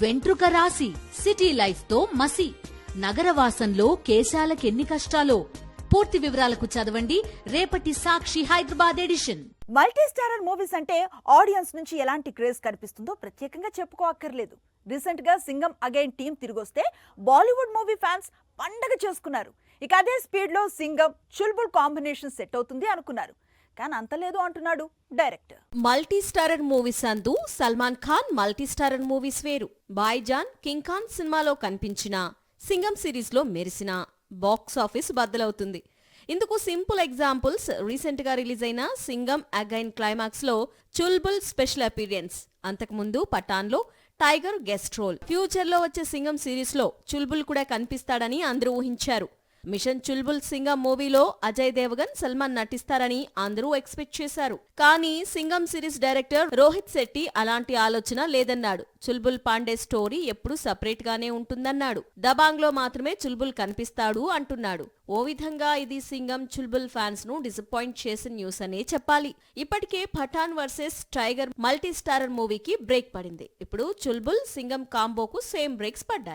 వెంట్రుక రాసి city life తో మసి నగరవాసంలో కేశాలకెన్ని కష్టాలో. పూర్తి వివరాలకు చదవండి రేపటి Sakshi Hyderabad edition. Multi starrer movies అంటే ఆడియన్స్ నుంచి ఎలాంటి క్రేజ్ కనిపిస్తుందో ప్రత్యేకంగా చెప్పుకోక్కర్లేదు. రీసెంట్ గా సింగం అగైన్ టీం తిరిగొస్తే బాలీవుడ్ మూవీ ఫ్యాన్స్ పండగ చేసుకున్నారు. ఇక అదే స్పీడ్ లో సింగం చుల్బుల్ కాంబినేషన్ సెట్ అవుతుంది అనుకున్నారు. కానీ అంత లేదు అంటున్నాడు డైరెక్టర్. మల్టీ స్టారర్ మూవీస్ అందు Salman Khan multi starrer movies వేరు. బాయ్జాన్, కింగ్ ఖాన్ సినిమాలో కనిపించిన, సింగం సిరీస్ లో మెరిసిన బాక్స్ ఆఫీస్ బద్దలవుతుంది. ఇందుకు సింపుల్ ఎగ్జాంపుల్స్ రీసెంట్ గా రిలీజ్ అయిన సింగం అగైన్ క్లైమాక్స్ లో చుల్బుల్ స్పెషల్ అపీరియన్స్, అంతకుముందు పఠాన్ లో టైగర్ గెస్ట్ రోల్. ఫ్యూచర్ లో వచ్చే సింగం సిరీస్ లో చుల్బుల్ కూడా కనిపిస్తాడని అందరూ ఊహించారు. మిషన్ చుల్బుల్ సింగం మూవీలో అజయ్ దేవగన్, సల్మాన్ నటిస్తారని అందరూ ఎక్స్పెక్ట్ చేశారు. కానీ సింగం సిరీస్ డైరెక్టర్ రోహిత్ శెట్టి అలాంటి ఆలోచన లేదన్నాడు. చుల్బుల్ పాండే స్టోరీ ఎప్పుడు సపరేట్ గానే ఉంటుందన్నాడు. దబాంగ్ లో మాత్రమే చుల్బుల్ కనిపిస్తాడు అంటున్నాడు. ఓ విధంగా ఇది సింగం చుల్బుల్ ఫ్యాన్స్ ను డిసప్పాయింట్ చేసిన న్యూస్ అనే చెప్పాలి. ఇప్పటికే Pathaan versus Tiger multi starrer మూవీకి బ్రేక్ పడింది. ఇప్పుడు చుల్బుల్ సింగం కాంబోకు సేమ్ బ్రేక్స్ పడ్డాయి.